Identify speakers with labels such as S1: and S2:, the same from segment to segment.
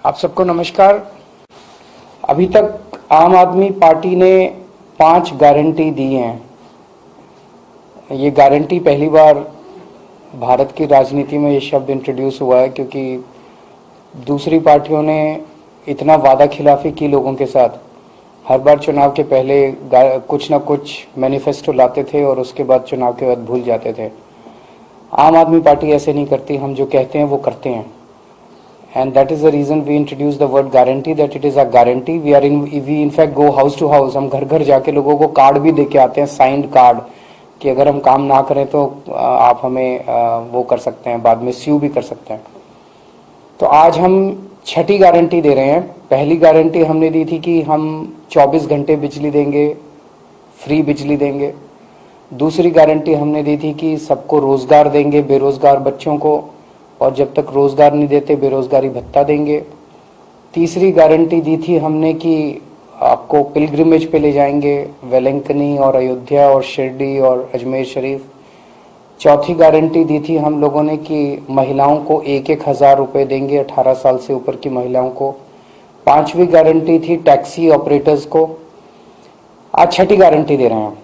S1: आप सबको नमस्कार। अभी तक आम आदमी पार्टी ने 5 गारंटी दी हैं। ये गारंटी पहली बार भारत की राजनीति में ये शब्द इंट्रोड्यूस हुआ है, क्योंकि दूसरी पार्टियों ने इतना वादा खिलाफी की लोगों के साथ। हर बार चुनाव के पहले कुछ ना कुछ मैनिफेस्टो लाते थे और उसके बाद चुनाव के बाद भूल जाते थे। आम आदमी पार्टी ऐसे नहीं करती। हम जो कहते हैं वो करते हैं। And that is the reason we introduce the word guarantee, that it is a guarantee. We in fact go house to house. हम घर घर जाके लोगों को कार्ड भी देके आते हैं, साइंड कार्ड, कि अगर हम काम ना करें तो आप हमें वो कर सकते हैं, बाद में स्यू भी कर सकते हैं। तो आज हम 6ठी गारंटी दे रहे हैं। पहली गारंटी हमने दी थी कि हम 24 घंटे बिजली देंगे, फ्री बिजली देंगे। दूसरी गारंटी हमने दी थी कि सबको रोजगार देंगे, बेरोजगार बच्चों को, और जब तक रोजगार नहीं देते बेरोजगारी भत्ता देंगे। तीसरी गारंटी दी थी हमने कि आपको पिलग्रिमेज पे ले जाएंगे, वेलंकनी और अयोध्या और शिरडी और अजमेर शरीफ। चौथी गारंटी दी थी हम लोगों ने कि महिलाओं को 1,000 रुपए देंगे, 18 साल से ऊपर की महिलाओं को। 5वीं गारंटी थी टैक्सी ऑपरेटर्स को। आज 6ठी गारंटी दे रहे हैं,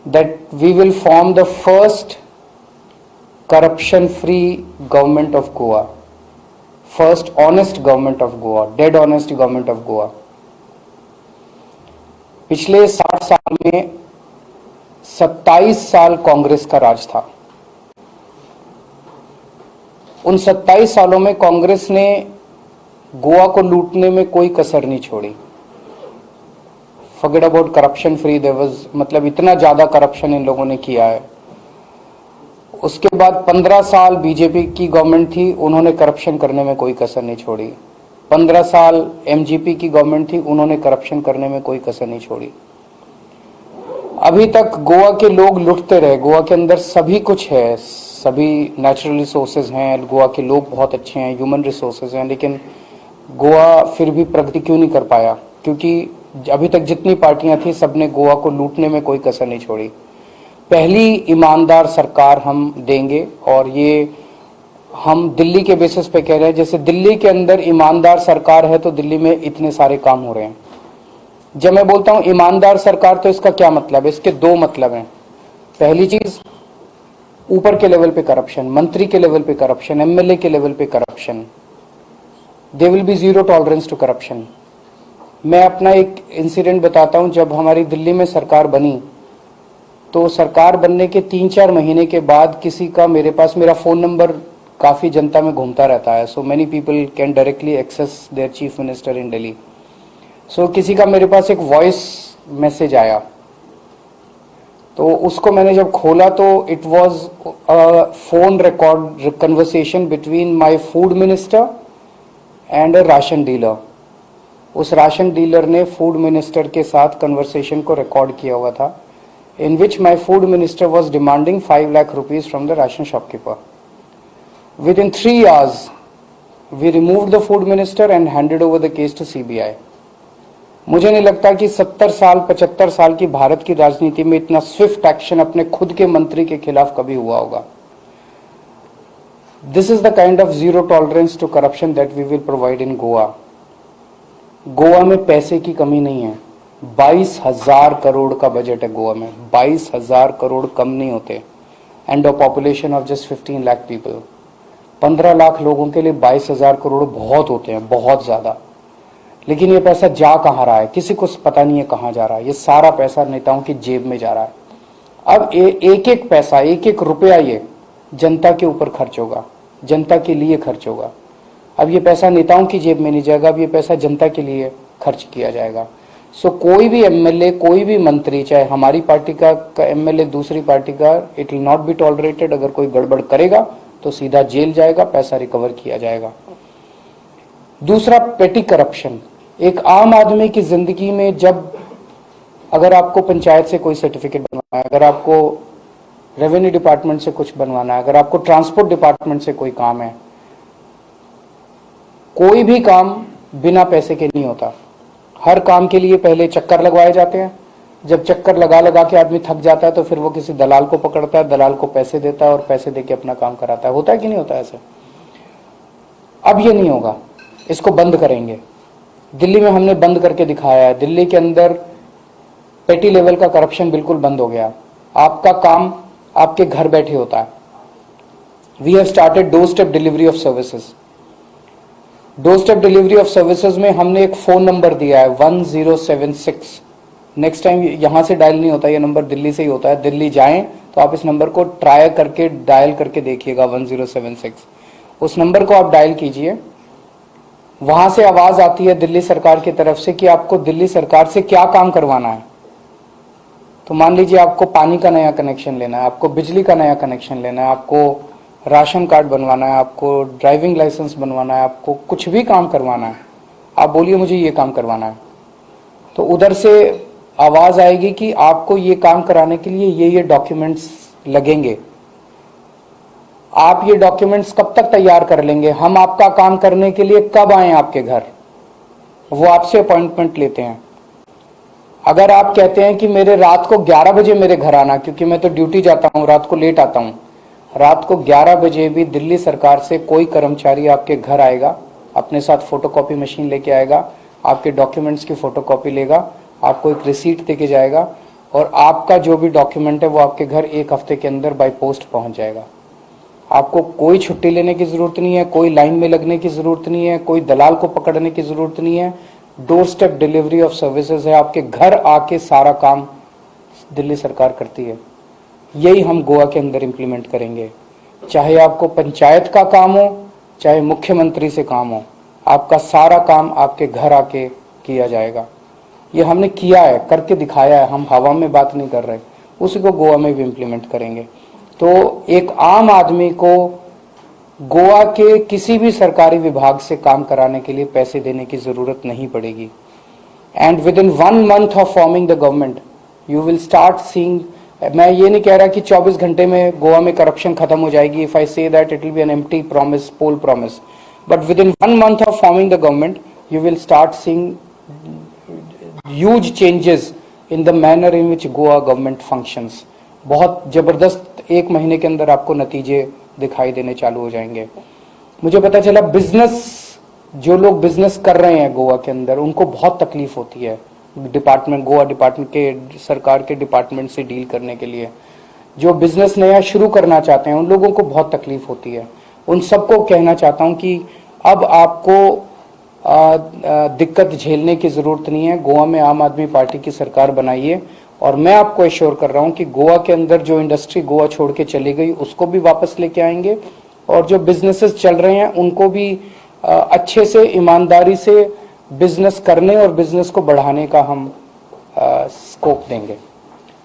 S1: that we will form the first corruption free government of Goa, first honest government of Goa, dead honest government of Goa। पिछले 60 साल में 27 साल कांग्रेस का राज था। उन 27 सालों में कांग्रेस ने गोवा को लूटने में कोई कसर नहीं छोड़ी। Forget about corruption free, there was, मतलब इतना ज्यादा करप्शन इन लोगों ने किया है। उसके बाद 15 साल बीजेपी की गवर्नमेंट थी, उन्होंने करप्शन करने में कोई कसर नहीं छोड़ी। 15 साल एमजीपी की गवर्नमेंट थी, उन्होंने करप्शन करने में कोई कसर नहीं छोड़ी। अभी तक गोवा के लोग लुटते रहे। गोवा के अंदर सभी कुछ है, सभी नेचुरल रिसोर्सेज हैं, गोवा के लोग बहुत अच्छे हैं, ह्यूमन रिसोर्सेज हैं, लेकिन गोवा फिर भी प्रगति क्यों नहीं कर पाया? क्योंकि अभी तक जितनी पार्टियां थी सबने गोवा को लूटने में कोई कसर नहीं छोड़ी। पहली ईमानदार सरकार हम देंगे, और ये हम दिल्ली के बेसिस पे कह रहे हैं। जैसे दिल्ली के अंदर ईमानदार सरकार है तो दिल्ली में इतने सारे काम हो रहे हैं। जब मैं बोलता हूं ईमानदार सरकार तो इसका क्या मतलब है? इसके 2 मतलब हैं। पहली चीज, ऊपर के लेवल पे करप्शन, मंत्री के लेवल पे करप्शन, एमएलए के लेवल पे corruption, they will be zero tolerance to corruption. मैं अपना एक इंसिडेंट बताता हूं। जब हमारी दिल्ली में सरकार बनी तो सरकार बनने के 3-4 महीने के बाद किसी का मेरे पास, मेरा फोन नंबर काफी जनता में घूमता रहता है, so many people can directly access their chief minister in Delhi. So किसी का मेरे पास एक वॉइस मैसेज आया, तो उसको मैंने जब खोला तो it was a phone record conversation between my food minister and a ration dealer. उस राशन डीलर ने फूड मिनिस्टर के साथ कन्वर्सेशन को रिकॉर्ड किया हुआ था, in which my food minister was demanding 5 lakh rupees from the ration shopkeeper. Within 3 hours, we removed the food minister and handed over the case to CBI. मुझे नहीं लगता कि 70 साल 75 साल की भारत की राजनीति में इतना स्विफ्ट एक्शन अपने खुद के मंत्री के खिलाफ कभी हुआ होगा। This is the kind of zero tolerance to corruption that we will provide in Goa. Goa में पैसे की कमी नहीं है। 22,000 करोड़ का बजट है गोवा में। 22,000 करोड़ कम नहीं होते, and a population of just 15 lakh people. 15 lakh लोगों के लिए 22,000 करोड़ बहुत होते हैं, बहुत ज्यादा। लेकिन ये पैसा जा कहाँ रहा है? किसी को पता नहीं है कहाँ जा रहा है। ये सारा पैसा नेताओं की जेब में जा रहा है। अब एक एक पैसा, एक एक रुपया ये जनता के ऊपर खर्च होगा, जनता के लिए खर्च होगा। अब ये पैसा नेताओं की जेब में नहीं जाएगा, अब ये पैसा जनता के लिए खर्च किया जाएगा। सो कोई भी एमएलए, कोई भी मंत्री, चाहे हमारी पार्टी का एमएलए, दूसरी पार्टी का, it will not be tolerated. अगर कोई गड़बड़ करेगा तो सीधा जेल जाएगा, पैसा रिकवर किया जाएगा। दूसरा, पेटी करप्शन। एक आम आदमी की जिंदगी में जब, अगर आपको पंचायत से कोई सर्टिफिकेट बनवाना है, अगर आपको रेवेन्यू डिपार्टमेंट से कुछ बनवाना है, अगर आपको ट्रांसपोर्ट डिपार्टमेंट से कोई काम है, कोई भी काम बिना पैसे के नहीं होता। हर काम के लिए पहले चक्कर लगवाए जाते हैं। जब चक्कर लगा लगा के आदमी थक जाता है तो फिर वो किसी दलाल को पकड़ता है, दलाल को पैसे देता है और पैसे देके अपना काम कराता है। होता है कि नहीं होता ऐसे? अब ये नहीं होगा। इसको बंद करेंगे। दिल्ली में हमने बंद करके दिखाया है। दिल्ली के अंदर पेटी लेवल का करप्शन बिल्कुल बंद हो गया। आपका काम आपके घर बैठे होता है। We have started door step delivery of services. Door step delivery of services में हमने एक फोन नंबर दिया है 1076। नेक्स्ट टाइम यहां से डायल नहीं होता, ये नंबर दिल्ली से ही होता है। दिल्ली जाएं तो आप इस नंबर को ट्राई करके डायल करके देखिएगा 1076। उस नंबर को आप डायल कीजिए। वहां से आवाज आती है दिल्ली सरकार की तरफ से कि आपको दिल्ली सरकार से क्या काम करवाना है। तो मान लीजिए आपको पानी का नया कनेक्शन लेना है, आपको बिजली का नया कनेक्शन लेना है, आपको राशन कार्ड बनवाना है, आपको ड्राइविंग लाइसेंस बनवाना है, आपको कुछ भी काम करवाना है, आप बोलिए मुझे ये काम करवाना है। तो उधर से आवाज आएगी कि आपको ये काम कराने के लिए ये डॉक्यूमेंट्स लगेंगे। आप ये डॉक्यूमेंट्स कब तक तैयार कर लेंगे, हम आपका काम करने के लिए कब आए आपके घर, वो आपसे अपॉइंटमेंट लेते हैं। अगर आप कहते हैं कि मेरे रात को 11 बजे मेरे घर आना, क्योंकि मैं तो ड्यूटी जाता हूं, रात को लेट आता हूं, रात को 11 बजे भी दिल्ली सरकार से कोई कर्मचारी आपके घर आएगा, अपने साथ फोटोकॉपी मशीन लेके आएगा, आपके डॉक्यूमेंट्स की फोटोकॉपी लेगा, आपको एक रिसीट देके जाएगा और आपका जो भी डॉक्यूमेंट है वो आपके घर 1 हफ्ते के अंदर बाय पोस्ट पहुंच जाएगा। आपको कोई छुट्टी लेने की जरूरत नहीं है, कोई लाइन में लगने की जरूरत नहीं है, कोई दलाल को पकड़ने की जरूरत नहीं है। Door step delivery of services है, आपके घर आके सारा काम दिल्ली सरकार करती है। यही हम गोवा के अंदर इंप्लीमेंट करेंगे। चाहे आपको पंचायत का काम हो, चाहे मुख्यमंत्री से काम हो, आपका सारा काम आपके घर आके किया जाएगा। ये हमने किया है, करके दिखाया है, हम हवा में बात नहीं कर रहे, उसी को गोवा में भी इंप्लीमेंट करेंगे। तो एक आम आदमी को गोवा के किसी भी सरकारी विभाग से काम कराने के लिए पैसे देने की जरूरत नहीं पड़ेगी। And with in 1 month of forming the government you will start seeing. मैं ये नहीं कह रहा कि 24 घंटे में गोवा में करप्शन खत्म हो जाएगी। If I say that it will be an empty promise, poll promise, but within 1 month of forming the government you will start seeing huge changes in the manner in which Goa government functions। बहुत जबरदस्त 1 महीने के अंदर आपको नतीजे दिखाई देने चालू हो जाएंगे। मुझे पता चला बिजनेस, जो लोग बिजनेस कर रहे हैं गोवा के अंदर, उनको बहुत तकलीफ होती है डिपार्टमेंट, गोवा डिपार्टमेंट के, सरकार के डिपार्टमेंट से डील करने के लिए। जो बिजनेस नया शुरू करना चाहते हैं उन लोगों को बहुत तकलीफ होती है। उन सबको कहना चाहता हूं कि अब आपको दिक्कत झेलने की जरूरत नहीं है। गोवा में आम आदमी पार्टी की सरकार बनाइए और मैं आपको एश्योर कर रहा हूं कि गोवा के अंदर जो इंडस्ट्री गोवा छोड़ के चली गई उसको भी वापस लेके आएंगे और जो बिजनेसेस चल रहे हैं उनको भी अच्छे से, ईमानदारी से बिजनेस करने और बिजनेस को बढ़ाने का हम स्कोप देंगे।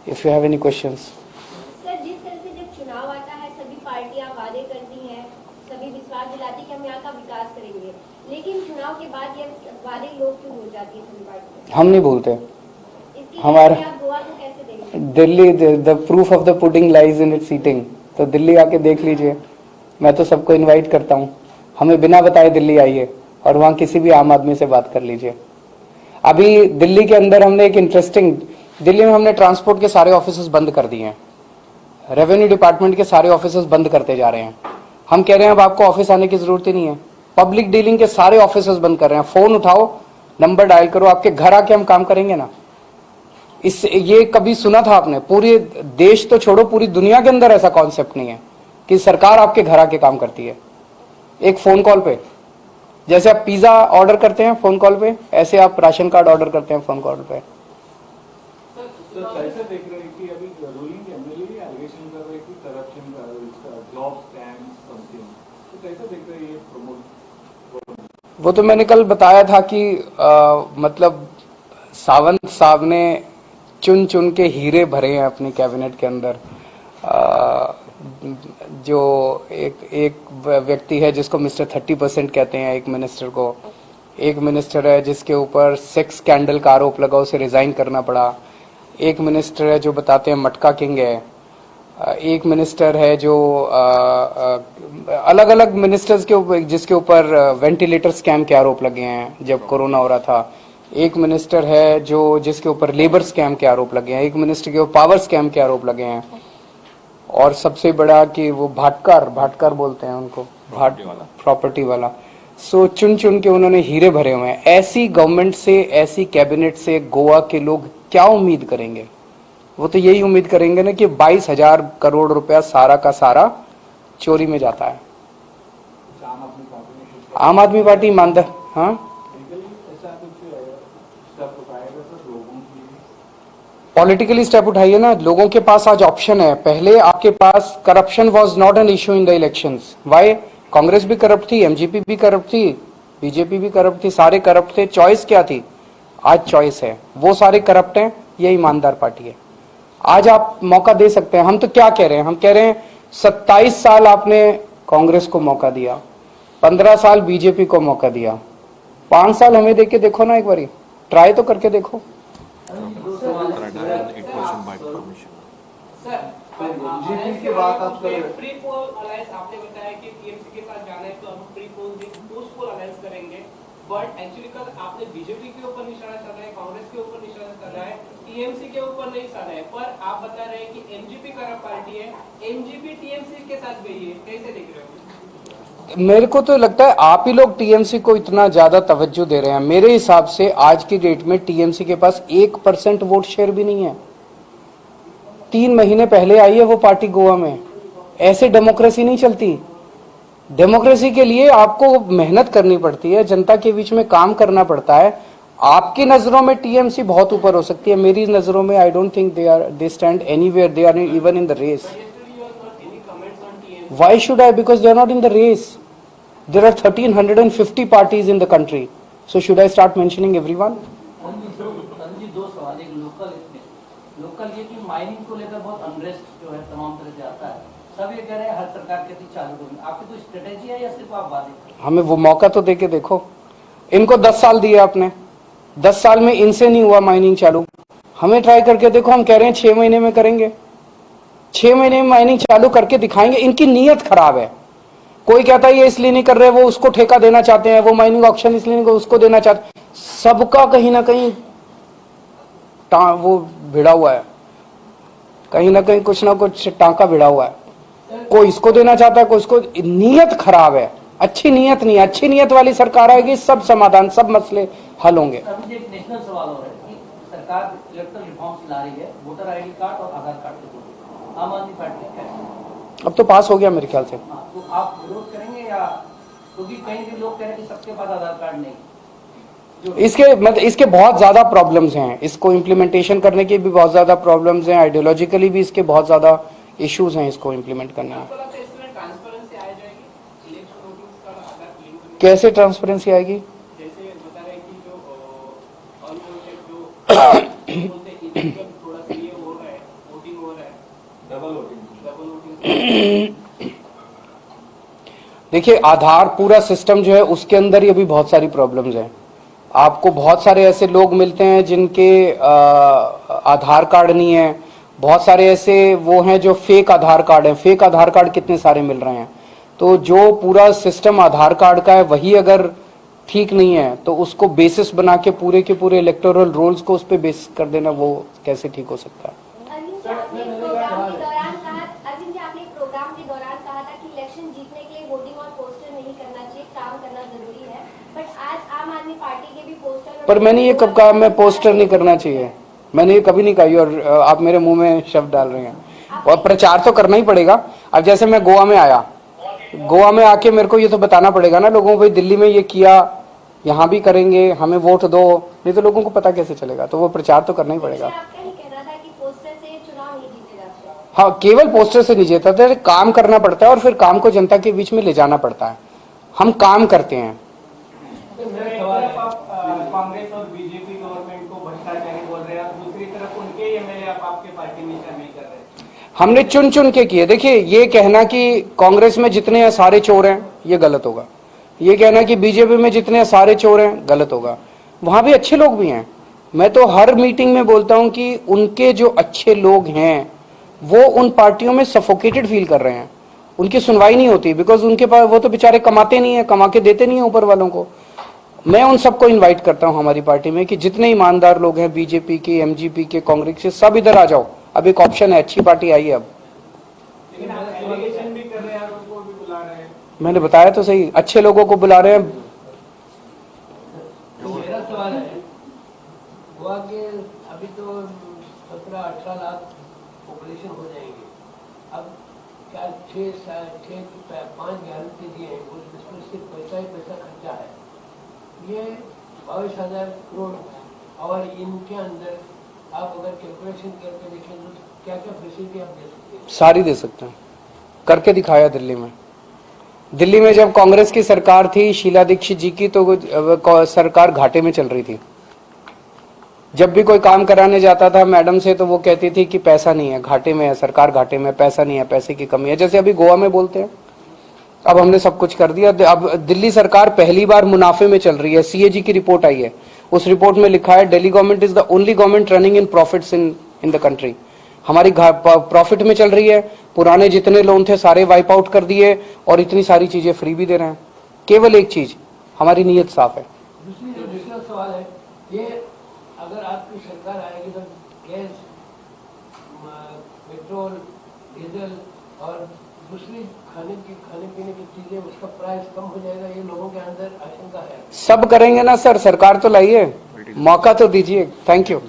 S1: If you have any questions.
S2: Sir, जिस तरह से जब चुनाव आता है सभी पार्टियां वादे करती हैं, सभी विश्वास दिलाती हैं कि हम यहाँ का विकास करेंगे, लेकिन चुनाव के बाद ये वादे लोग क्यों भूल जाती है सभी पार्टियां?
S1: हम नहीं भूलते।
S2: हमारा गोवा को कैसे देंगे?
S1: Delhi, the proof of the pudding lies in its eating. तो दिल्ली आके देख लीजिए। मैं तो सबको इनवाइट करता हूँ, हमें बिना बताए दिल्ली आइए और वहाँ किसी भी आम आदमी से बात कर लीजिए। अभी दिल्ली के अंदर हमने एक इंटरेस्टिंग, दिल्ली में हमने ट्रांसपोर्ट के सारे ऑफिसेस बंद कर दिए हैं, रेवेन्यू डिपार्टमेंट के सारे ऑफिसेस बंद करते जा रहे हैं। हम कह रहे हैं अब आपको ऑफिस आने की जरूरत ही नहीं है। पब्लिक डीलिंग के सारे ऑफिसेस बंद कर रहे हैं। फोन उठाओ, नंबर डायल करो, आपके घर आके हम काम करेंगे ना। इस ये कभी सुना था आपने? पूरे देश तो छोड़ो, पूरी दुनिया के अंदर ऐसा कॉन्सेप्ट नहीं है कि सरकार आपके घर आके काम करती है। एक फोन कॉल पे, जैसे आप पिज्जा ऑर्डर करते हैं फोन कॉल पे, ऐसे आप राशन कार्ड ऑर्डर करते हैं फोन कॉल पे।
S3: कैसे देख रहे हैं कि अभी रूलिंग एमएलए एलिगेशन कर रहे हैं कि करप्शन का जॉब स्कैम समथिंग, तो कैसे देख रहे हैं ये प्रमोट?
S1: वो तो मैंने कल बताया था कि मतलब सावंत साहब ने चुन चुन के हीरे भरे हैं अपनी कैबिनेट के अंदर। जो एक व्यक्ति है जिसको मिस्टर 30% कहते हैं, एक मिनिस्टर को, एक मिनिस्टर है जिसके ऊपर सेक्स स्कैंडल का आरोप लगा, उसे रिजाइन करना पड़ा। एक मिनिस्टर है जो बताते हैं मटका किंग है। एक मिनिस्टर है जो अलग अलग मिनिस्टर्स के ऊपर, जिसके ऊपर वेंटिलेटर स्कैम के आरोप लगे हैं जब कोरोना हो रहा था। एक मिनिस्टर है जो जिसके ऊपर लेबर स्कैम के आरोप लगे हैं। एक मिनिस्टर के ऊपर पावर स्कैम के आरोप लगे हैं। और सबसे बड़ा कि वो भाटकर बोलते हैं उनको, प्रॉपर्टी वाला। सो चुन चुन के उन्होंने हीरे भरे हुए हैं। ऐसी गवर्नमेंट से, ऐसी कैबिनेट से गोवा के लोग क्या उम्मीद करेंगे? वो तो यही उम्मीद करेंगे ना कि 22,000 करोड़ रुपया सारा का सारा चोरी में जाता है। आम आदमी पार्टी ईमानदार, हाँ, पॉलिटिकली स्टेप उठाइए ना। लोगों के पास आज ऑप्शन है। पहले आपके पास corruption was not an issue in the elections. Why? Congress भी करप्ट थी, एमजीपी भी करप्ट थी, बीजेपी भी करप्ट थी, सारे करप्ट थे। चॉइस क्या थी? आज चॉइस है। वो सारे करप्ट हैं, ये ईमानदार पार्टी है। आज आप मौका दे सकते हैं। हम तो क्या कह रहे हैं? हम कह रहे हैं 27 साल आपने कांग्रेस को मौका दिया, 15 साल बीजेपी को मौका दिया, 5 साल हमें देके देखो ना, एक बारी ट्राई तो करके देखो।
S3: बीजेपी के बाद आप
S4: प्री पोल अलायंस आपने बताया कि टीएमसी के साथ जाना है तो हम pre poll post poll alliance करेंगे, बट एक्चुअली कल आपने बीजेपी के ऊपर निशाना साधा है, कांग्रेस के ऊपर निशाना साधा है, टीएमसी के ऊपर नहीं साधा है, पर आप बता रहे हैं कि एमजीपी करप्ट पार्टी है, एमजीपी टीएमसी के साथ गई है, कैसे देख रहे हो?
S1: मेरे को तो लगता है आप ही लोग टीएमसी को इतना ज्यादा तवज्जो दे रहे हैं। मेरे हिसाब से आज की डेट में टीएमसी के पास 1% वोट शेयर भी नहीं है। 3 महीने पहले आई है वो पार्टी गोवा में। ऐसे डेमोक्रेसी नहीं चलती। डेमोक्रेसी के लिए आपको मेहनत करनी पड़ती है, जनता के बीच में काम करना पड़ता है। आपकी नजरों में टीएमसी बहुत ऊपर हो सकती है, मेरी नजरों में I don't think they stand anywhere, they are even in the race. Why should I? Because they are not in the race. There are 1350 parties in the country. So should I start mentioning everyone?
S5: जी 2 सवाल। एक local ये कि mining को लेकर बहुत unrest जो है तमाम तरह से आता है। सब ये कह रहे हैं हर सरकार के चालू करेंगे। आपकी कोई स्ट्रेटेजी है या सिर्फ आप वादे?
S1: हमें वो मौका तो देके देखो। इनको 10 साल दिए आपने, 10 साल में इनसे नहीं हुआ माइनिंग चालू। हमें ट्राई करके देखो। हम कह रहे हैं 6 महीने में करेंगे। 6 महीने में माइनिंग चालू करके दिखाएंगे। इनकी नीयत खराब है। कोई कहता है ये इसलिए नहीं कर रहे, वो उसको ठेका देना चाहते हैं, वो माइनिंग ऑक्शन इसलिए नहीं, उसको देना चाहते। सबका कहीं ना कहीं वो भिड़ा हुआ है, कहीं ना कहीं कुछ ना कुछ टांका भिड़ा हुआ है। कोई इसको देना चाहता है, कोई इसको। नीयत खराब है, अच्छी नीयत नहीं है। अच्छी नीयत वाली सरकार आएगी, सब समाधान, सब मसले हल होंगे।
S5: अभी एक नेशनल सवाल हो रहा है कि सरकार इलेक्टोरल रिफॉर्म्स ला रही है, वोटर आईडी कार्ड और आधार कार्ड के जरिए। आम आदमी पार्टी क्या है?
S1: अब तो पास हो गया मेरे ख्याल से।
S5: तो आप विरोध करेंगे या? क्योंकि कहीं भी लोग कह रहे हैं कि सबके पास आधार कार्ड नहीं।
S1: इसके बहुत ज्यादा प्रॉब्लम्स हैं। इसको इम्प्लीमेंटेशन करने के भी बहुत ज्यादा प्रॉब्लम्स हैं। आइडियोलॉजिकली भी इसके बहुत ज्यादा इश्यूज हैं इसको इम्प्लीमेंट करने में। कैसे ट्रांसपेरेंसी आएगी?
S4: जैसे बता रहे हैं कि जो अनवोटेड जो थोड़ा सा ये हो रहा है, वोटिंग हो रहा है, डबल वोटिंग।
S1: देखिए, आधार पूरा सिस्टम जो है उसके अंदर ही अभी बहुत सारी प्रॉब्लम्स हैं। आपको बहुत सारे ऐसे लोग मिलते हैं जिनके आधार कार्ड नहीं है। बहुत सारे ऐसे वो हैं जो फेक आधार कार्ड है। फेक आधार कार्ड कितने सारे मिल रहे हैं। तो जो पूरा सिस्टम आधार कार्ड का है वही अगर ठीक नहीं है तो उसको बेसिस बना के पूरे इलेक्टोरल रोल्स को उस पर बेस कर देना, वो कैसे ठीक हो सकता है?
S2: अरविंद जी, आपने एक प्रोग्राम के दौरान कहा था कि इलेक्शन जीतने के लिए वोटिंग और पोस्टर नहीं करना चाहिए, काम करना जरूरी है। बट आज आम आदमी पार्टी के भी पोस्टर।
S1: पर मैंने ये कब कहा मैं पोस्टर नहीं करना चाहिए? मैंने ये कभी नहीं कही। और आप मेरे मुंह में शब्द डाल रहे हैं। और प्रचार तो करना ही पड़ेगा। अब जैसे मैं गोवा में आया, गोवा में आके मेरे को ये तो बताना पड़ेगा ना लोगों को, भाई दिल्ली में ये किया, यहाँ भी करेंगे, हमें वोट दो। नहीं तो लोगों को पता कैसे चलेगा? तो वो प्रचार तो करना ही पड़ेगा। हाँ, केवल पोस्टर से नहीं जीता था, काम करना पड़ता है और फिर काम को जनता के बीच में ले जाना पड़ता है। हम काम करते हैं।
S4: कांग्रेस और बीजेपी गवर्नमेंट को भ्रष्टाचारी बोल रहे हैं, दूसरी तरफ उनके एमएलए आप आपके पार्टी में शामिल कर रहे हैं।
S1: हमने चुन चुन के किए। देखिए, ये कहना कि कांग्रेस में जितने हैं सारे चोर हैं, ये गलत होगा। ये कहना कि बीजेपी में जितने सारे चोर हैं, गलत होगा। वहां भी अच्छे लोग भी हैं। मैं तो हर मीटिंग में बोलता हूं कि उनके जो अच्छे लोग हैं वो उन पार्टियों में सफोकेटेड फील कर रहे हैं। उनकी सुनवाई नहीं होती, बिकॉज उनके पास वो तो बेचारे कमाते नहीं है, कमा के देते नहीं है ऊपर वालों को। मैं उन सबको इनवाइट करता हूं हमारी पार्टी में कि जितने ईमानदार लोग हैं, बीजेपी के, एमजीपी के, कांग्रेस के, सब इधर आ जाओ। अब एक ऑप्शन है, अच्छी पार्टी आई है। अब
S4: लेकिन आप एलिगेशन भी कर रहे हैं, उनको भी बुला रहे हैं।
S1: मैंने बताया तो सही, अच्छे लोगों को बुला रहे हैं।
S6: अब क्या 5 गारंटी दिए हैं, उसमें सिर्फ पैसा ही पैसा खर्चा है। ये 22,000 करोड़ और इनके अंदर आप अगर कैलकुलेशन करके देखें तो क्या क्या फैसिलिटी आप दे सकते हैं?
S1: सारी दे सकते हैं, करके दिखाया दिल्ली में। दिल्ली में जब कांग्रेस की सरकार थी शीला दीक्षित जी की, तो सरकार घाटे में चल रही थी। जब भी कोई काम कराने जाता था मैडम से तो वो कहती थी कि पैसा नहीं है, घाटे में है सरकार, घाटे में पैसा नहीं है, पैसे की कमी है, जैसे अभी गोवा में बोलते हैं। अब हमने सब कुछ कर दिया। अब दिल्ली सरकार पहली बार मुनाफे में चल रही है। सीएजी की रिपोर्ट आई है, उस रिपोर्ट में लिखा है Delhi government is the only government running in profits in the country. हमारी प्रॉफिट में चल रही है, पुराने जितने लोन थे सारे वाइप आउट कर दिए और इतनी सारी चीजें फ्री भी दे रहे हैं। केवल एक चीज, हमारी नीयत साफ है।
S6: दूसरा सवाल है, ये अगर आपकी सरकार आएगी तो गैस, पेट्रोल, डीजल और दूसरी खाने पीने की चीजें, उसका प्राइस कम हो जाएगा, ये लोगों के अंदर आशंका है।
S1: सब करेंगे ना सर, सरकार तो लाइए, मौका तो दीजिए। Thank you.